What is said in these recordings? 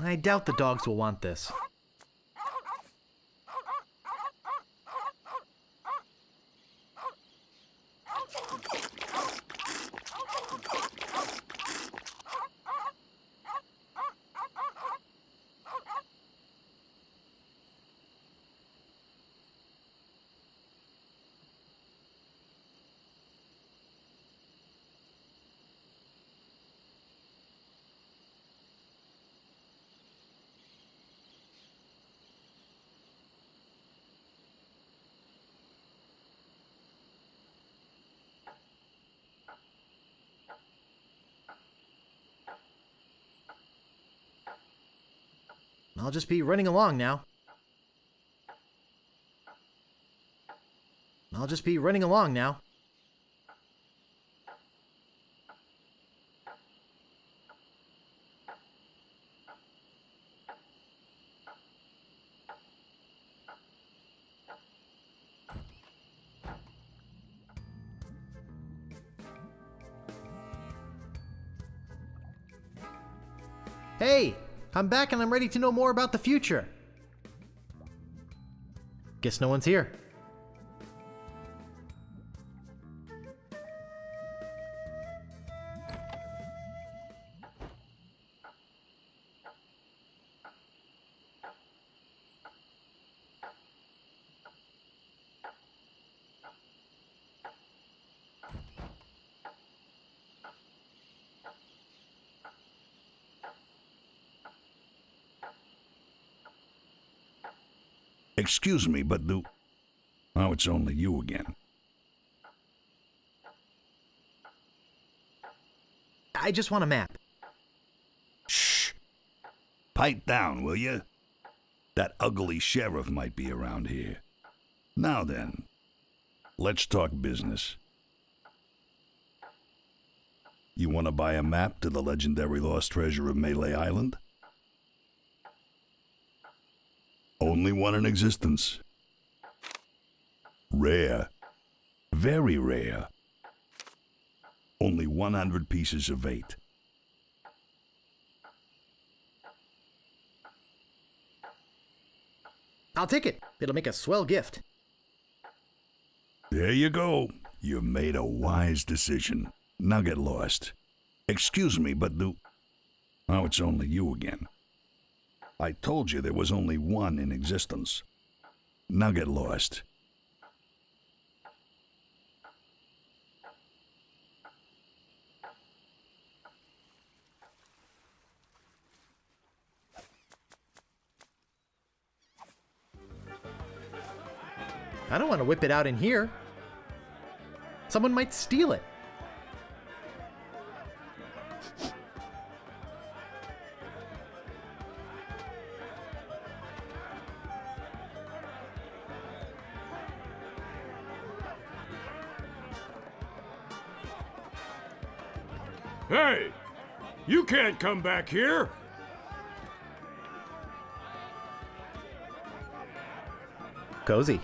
I doubt the dogs will want this. I'll just be running along now. I'll just be running along now. Hey! I'm back and I'm ready to know more about the future. Guess no one's here. Excuse me, but oh, it's only you again. I just want a map. Shh! Pipe down, will you? That ugly sheriff might be around here. Now then, let's talk business. You want to buy a map to the legendary lost treasure of Melee Island? Only one in existence. Rare. Very rare. Only 100 pieces of 8. I'll take it. It'll make a swell gift. There you go. You've made a wise decision. Now get lost. Excuse me, but oh, it's only you again. I told you there was only one in existence. Now get lost. I don't want to whip it out in here. Someone might steal it. Hey! You can't come back here! Cozy.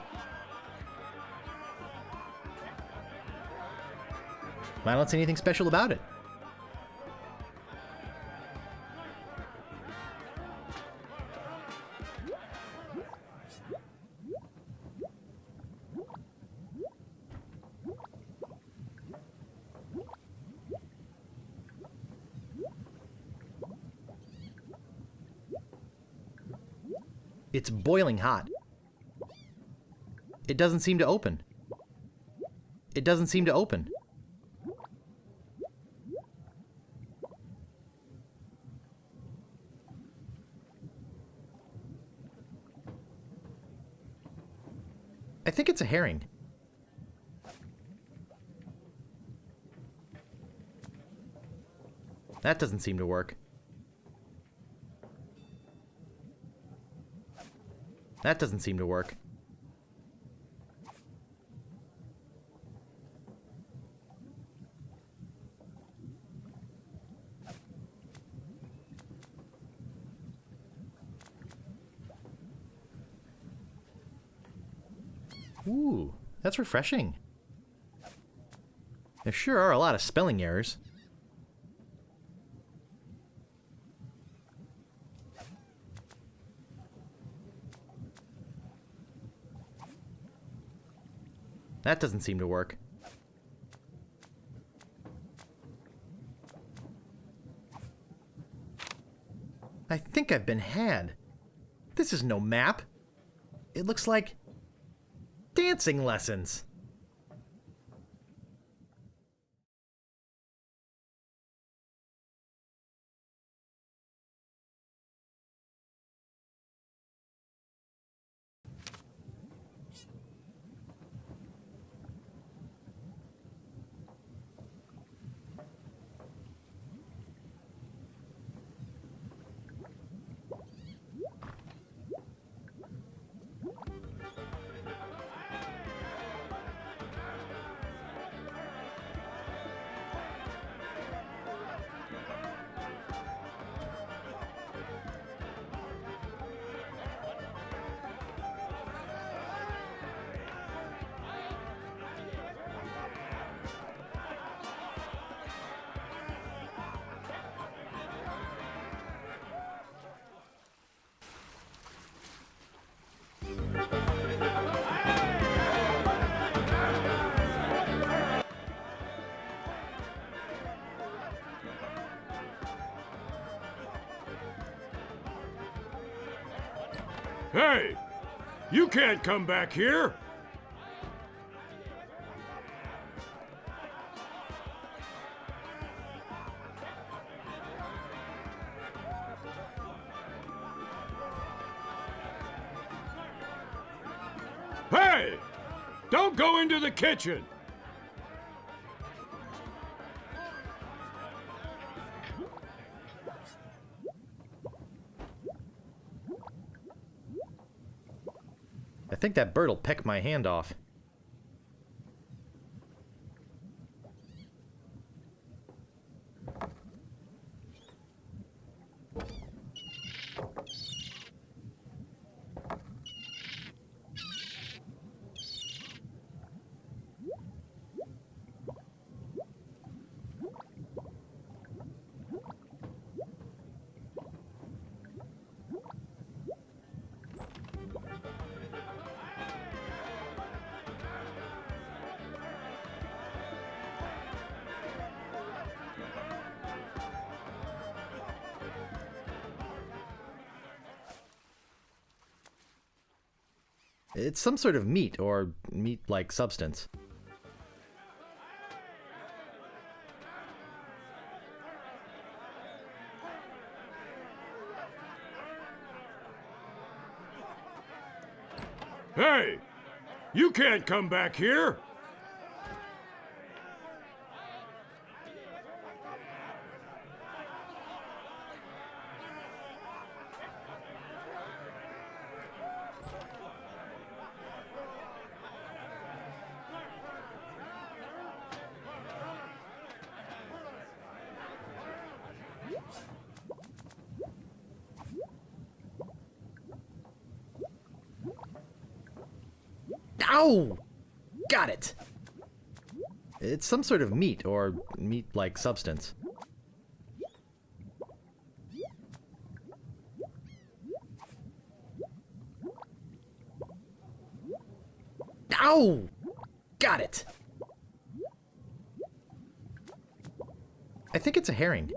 I don't see anything special about it. It's boiling hot. It doesn't seem to open. It doesn't seem to open. I think it's a herring. That doesn't seem to work. That doesn't seem to work. Ooh, that's refreshing. There sure are a lot of spelling errors. That doesn't seem to work. I think I've been had. This is no map. It looks like dancing lessons. Hey! You can't come back here! Hey! Don't go into the kitchen! I think that bird'll peck my hand off. It's some sort of meat or meat-like substance. Hey! You can't come back here! Ow! Got it! It's some sort of meat or meat-like substance. Ow! Got it! I think it's a herring.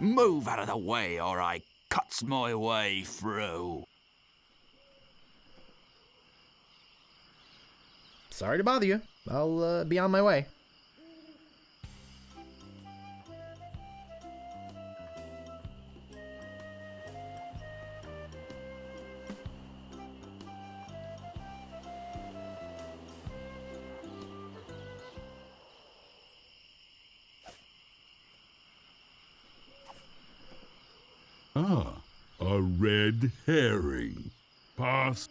Move out of the way or I cuts my way through. Sorry to bother you. I'll be on my way. Ah, a red herring. Pass.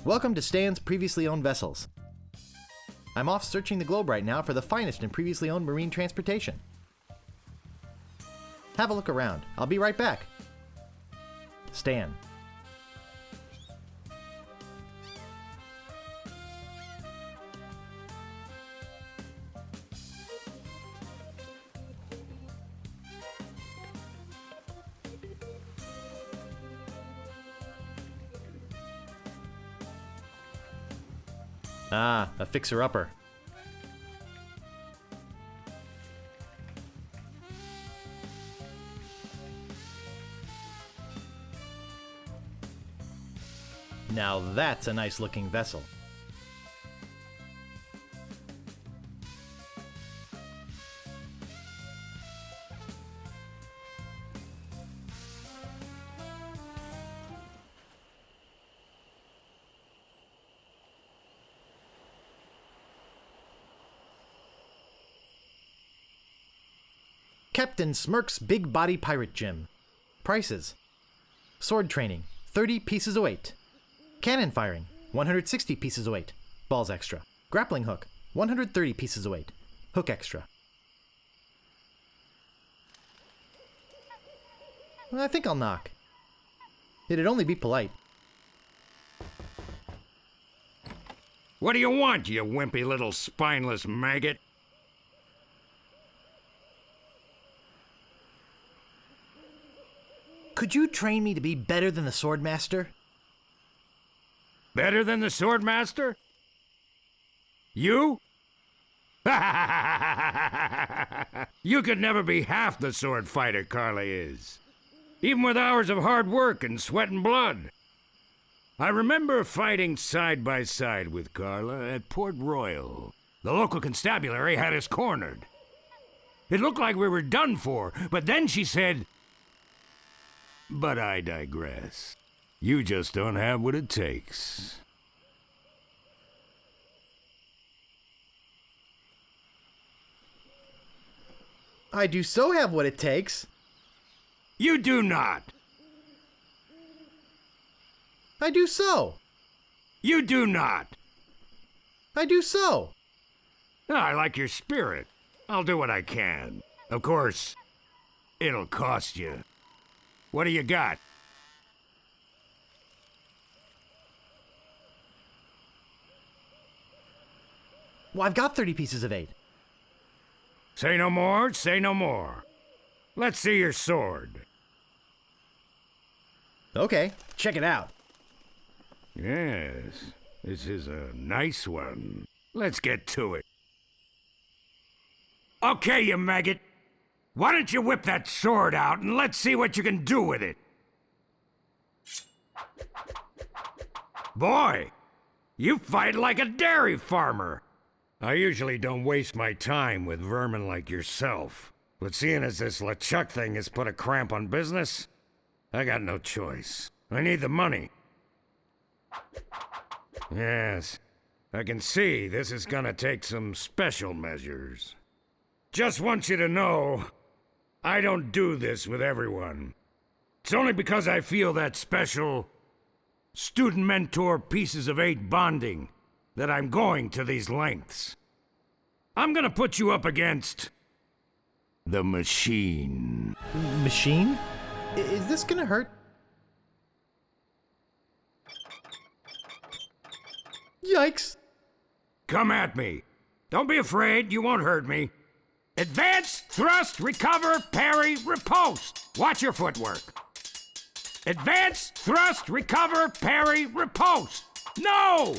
Welcome to Stan's previously owned vessels. I'm off searching the globe right now for the finest in previously owned marine transportation. Have a look around. I'll be right back. Stan. Ah, a fixer-upper. Now that's a nice-looking vessel. Captain Smirk's Big Body Pirate Gym. Prices: sword training, 30 pieces of weight. Cannon firing, 160 pieces of weight. Balls extra. Grappling hook, 130 pieces of weight. Hook extra. I think I'll knock. It'd only be polite. What do you want, you wimpy little spineless maggot? Could you train me to be better than the Swordmaster? Better than the Swordmaster? You? You could never be half the sword fighter Carla is. Even with hours of hard work and sweat and blood. I remember fighting side by side with Carla at Port Royal. The local constabulary had us cornered. It looked like we were done for, but then she said, "But I digress. You just don't have what it takes." I do so have what it takes. You do not. I do so. You do not. I do so. I like your spirit. I'll do what I can. Of course, it'll cost you. What do you got? Well, I've got 30 pieces of 8. Say no more, say no more. Let's see your sword. Okay, check it out. Yes, this is a nice one. Let's get to it. Okay, you maggot. Why don't you whip that sword out and let's see what you can do with it? Boy, you fight like a dairy farmer. I usually don't waste my time with vermin like yourself, but seeing as this LeChuck thing has put a cramp on business, I got no choice. I need the money. Yes, I can see this is gonna take some special measures. Just want you to know, I don't do this with everyone. It's only because I feel that special student-mentor pieces of 8 bonding that I'm going to these lengths. I'm gonna put you up against the machine. Machine? Is this gonna hurt? Yikes! Come at me. Don't be afraid, you won't hurt me. Advance, thrust, recover, parry, riposte. Watch your footwork. Advance, thrust, recover, parry, riposte. No!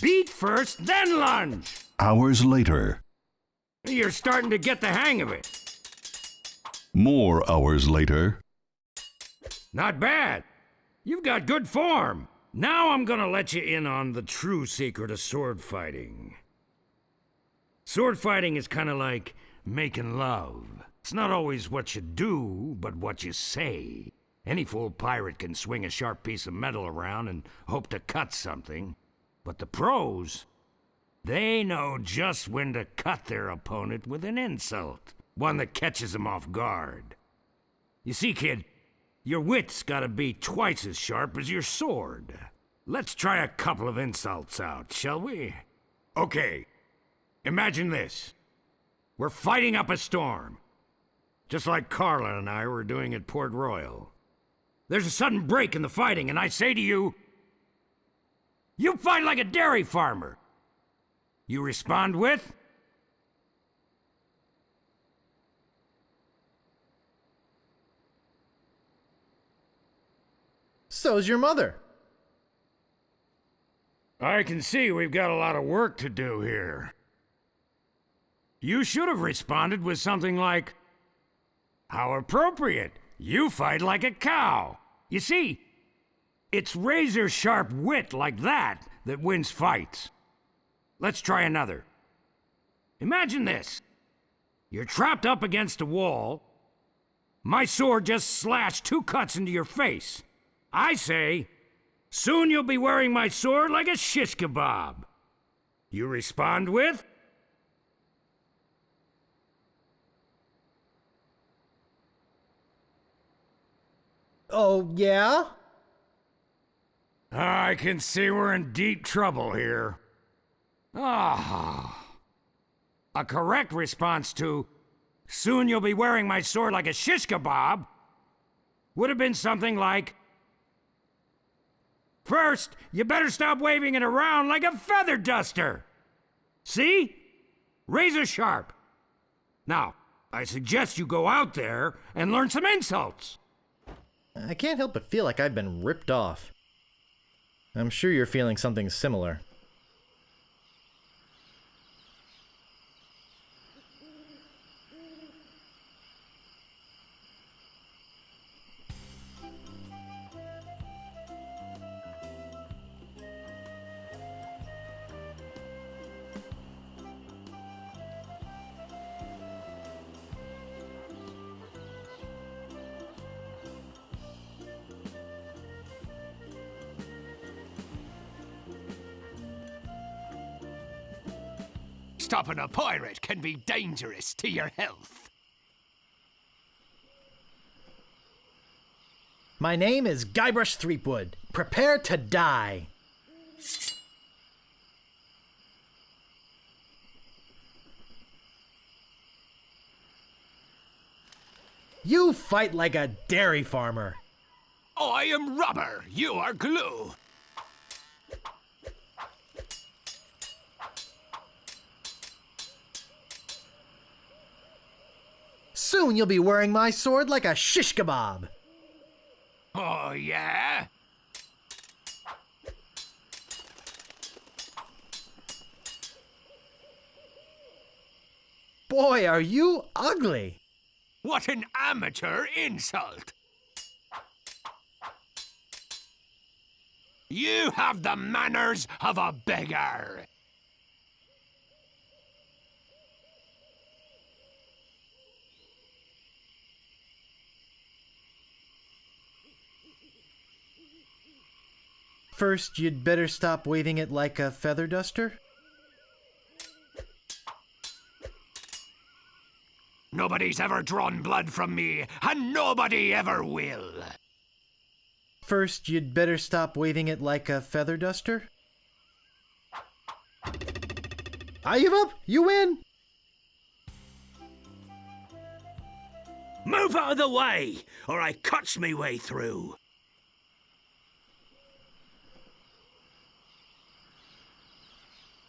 Beat first, then lunge. Hours later. You're starting to get the hang of it. More hours later. Not bad. You've got good form. Now I'm gonna let you in on the true secret of sword fighting. Sword fighting is kind of like making love. It's not always what you do, but what you say. Any fool pirate can swing a sharp piece of metal around and hope to cut something. But the pros, they know just when to cut their opponent with an insult. One that catches them off guard. You see, kid, your wit's gotta be twice as sharp as your sword. Let's try a couple of insults out, shall we? Okay, imagine this. We're fighting up a storm. Just like Carla and I were doing at Port Royal. There's a sudden break in the fighting, and I say to you, you fight like a dairy farmer. You respond with, So's your mother. I can see we've got a lot of work to do here. You should have responded with something like, how appropriate. You fight like a cow. You see, it's razor-sharp wit like that that wins fights. Let's try another. Imagine this. You're trapped up against a wall. My sword just slashed 2 cuts into your face. I say, soon you'll be wearing my sword like a shish kebab. You respond with, Oh, yeah? I can see we're in deep trouble here. Ah. A correct response to, soon you'll be wearing my sword like a shish kebab, would have been something like, first, you better stop waving it around like a feather duster. See? Razor sharp. Now, I suggest you go out there and learn some insults. I can't help but feel like I've been ripped off. I'm sure you're feeling something similar. Stopping a pirate can be dangerous to your health. My name is Guybrush Threepwood. Prepare to die. You fight like a dairy farmer. I am rubber, you are glue. Soon you'll be wearing my sword like a shish kebab. Oh, yeah? Boy, are you ugly. What an amateur insult! You have the manners of a beggar. First, you'd better stop waving it like a feather duster. Nobody's ever drawn blood from me, and nobody ever will. First, you'd better stop waving it like a feather duster. I give up. You win. Move out of the way, or I cuts me way through.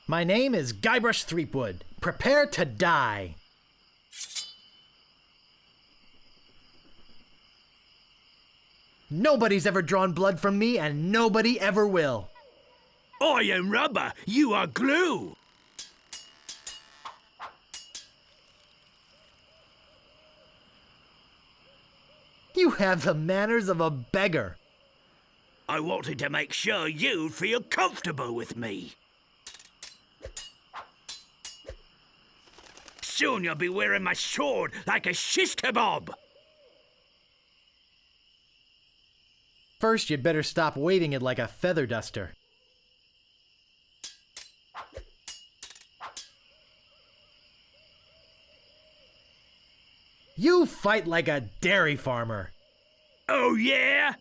My name is Guybrush Threepwood. Prepare to die. Nobody's ever drawn blood from me, and nobody ever will. I am rubber, you are glue. You have the manners of a beggar. I wanted to make sure you'd feel comfortable with me. Soon you'll be wearing my sword like a shish kebab. First, you'd better stop waving it like a feather duster. You fight like a dairy farmer. Oh, yeah?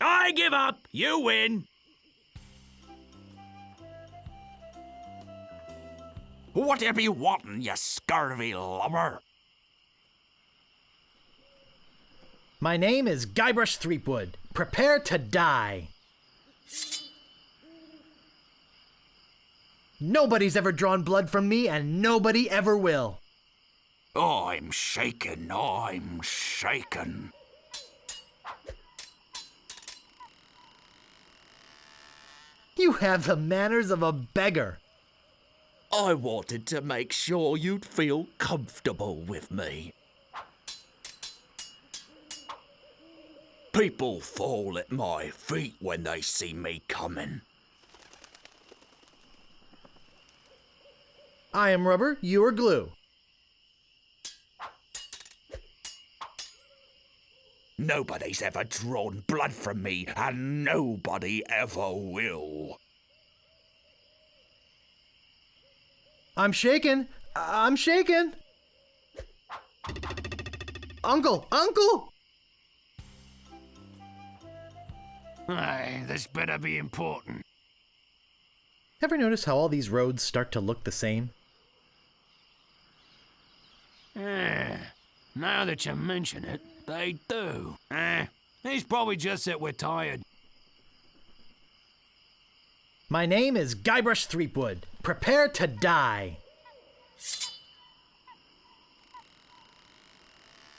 I give up. You win. Whatever you wantin', you scurvy lumber. My name is Guybrush Threepwood. Prepare to die. Nobody's ever drawn blood from me, and nobody ever will. I'm shaken, I'm shaken. You have the manners of a beggar. I wanted to make sure you'd feel comfortable with me. People fall at my feet when they see me coming. I am rubber, you are glue. Nobody's ever drawn blood from me, and nobody ever will. I'm shaken. I'm shaken. Uncle! Uncle! Aye, this better be important. Ever notice how all these roads start to look the same? Now that you mention it, they do. He's probably just that we're tired. My name is Guybrush Threepwood. Prepare to die.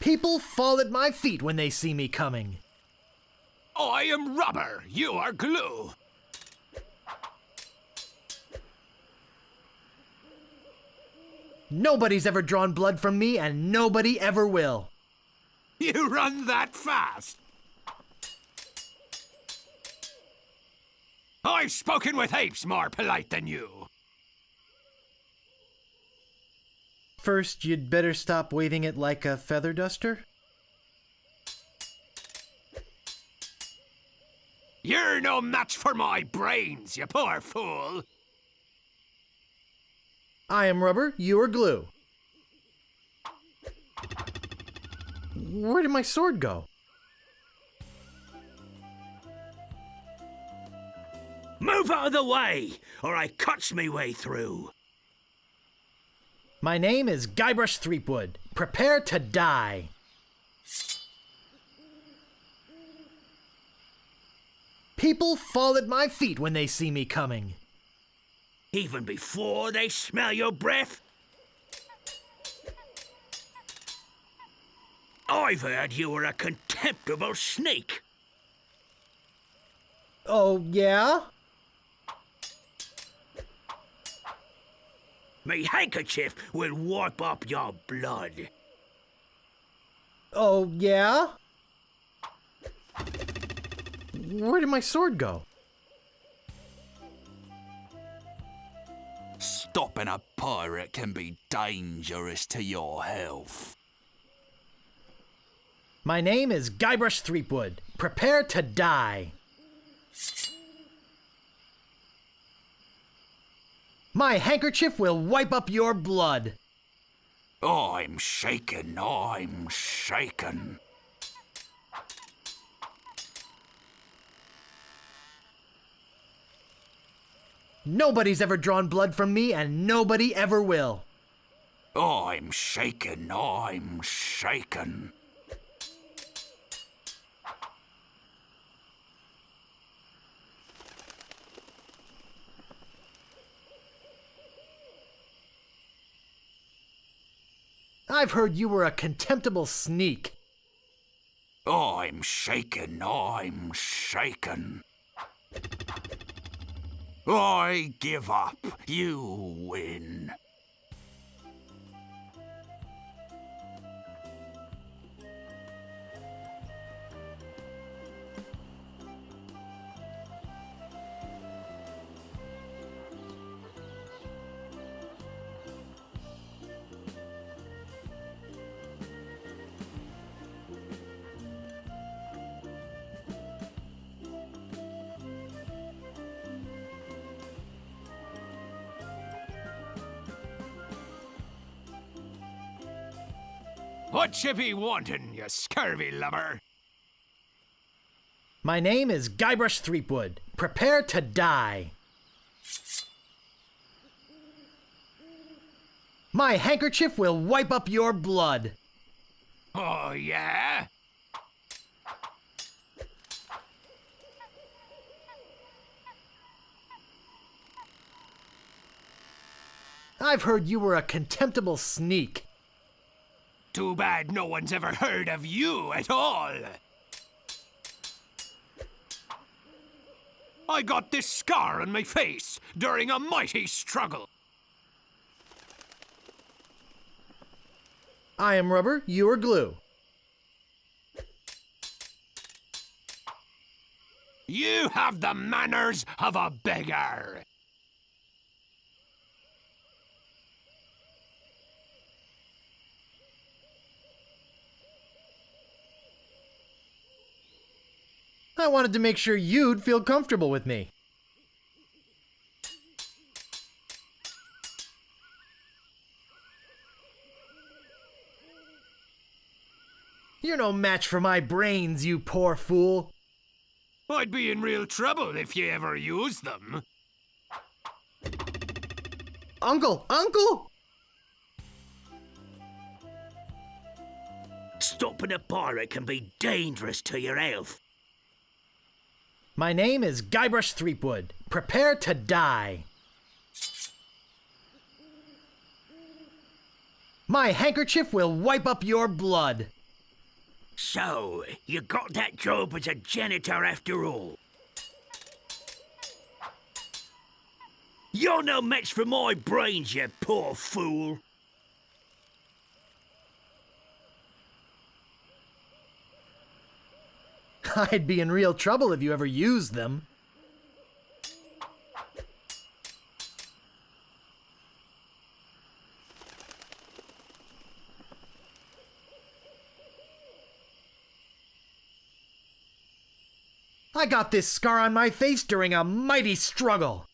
People fall at my feet when they see me coming. I am rubber, you are glue. Nobody's ever drawn blood from me, and nobody ever will. You run that fast? I've spoken with apes more polite than you. First, you'd better stop waving it like a feather duster. You're no match for my brains, you poor fool. I am rubber, you are glue. Where did my sword go? Move out of the way, or I cuts me way through. My name is Guybrush Threepwood. Prepare to die. People fall at my feet when they see me coming. Even before they smell your breath? I've heard you were a contemptible sneak. Oh, yeah? Me handkerchief will wipe up your blood. Oh, yeah? Where did my sword go? Stopping a pirate can be dangerous to your health. My name is Guybrush Threepwood. Prepare to die. My handkerchief will wipe up your blood. I'm shaken, I'm shaken. Nobody's ever drawn blood from me, and nobody ever will. I'm shaken, I'm shaken. I've heard you were a contemptible sneak. I'm shaken, I'm shaken. I give up. You win. What you be wanting, you scurvy lubber? My name is Guybrush Threepwood. Prepare to die. My handkerchief will wipe up your blood. Oh, yeah? I've heard you were a contemptible sneak. Too bad no one's ever heard of you at all. I got this scar on my face during a mighty struggle. I am rubber, you are glue. You have the manners of a beggar. I wanted to make sure you'd feel comfortable with me. You're no match for my brains, you poor fool. I'd be in real trouble if you ever used them. Uncle! Uncle! Stopping a pirate can be dangerous to your health. My name is Guybrush Threepwood. Prepare to die. My handkerchief will wipe up your blood. So, you got that job as a janitor after all. You're no match for my brains, you poor fool. I'd be in real trouble if you ever used them. I got this scar on my face during a mighty struggle.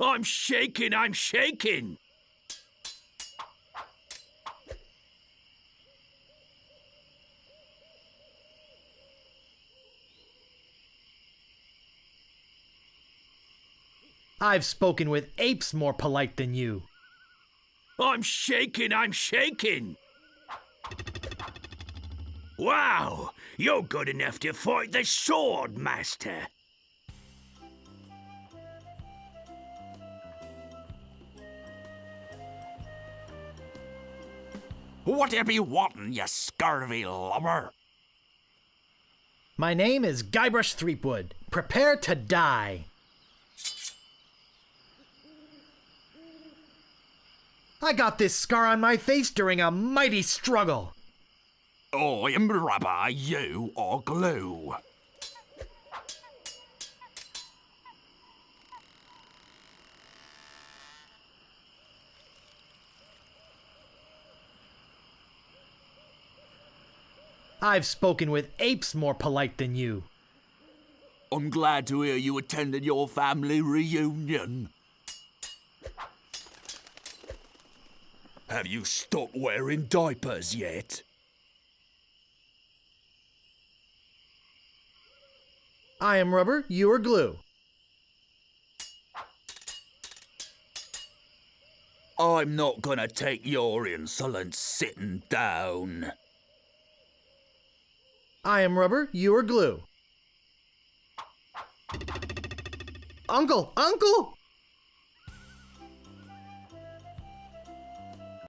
I'm shaking, I'm shaking. I've spoken with apes more polite than you. I'm shaking, I'm shaking. Wow, you're good enough to fight the sword, master. Whatever you wantin', you scurvy lubber? My name is Guybrush Threepwood. Prepare to die. I got this scar on my face during a mighty struggle. I am rubber, you are glue. I've spoken with apes more polite than you. I'm glad to hear you attended your family reunion. Have you stopped wearing diapers yet? I am rubber, you are glue. I'm not gonna take your insolence sitting down. I am rubber, you are glue. Uncle! Uncle!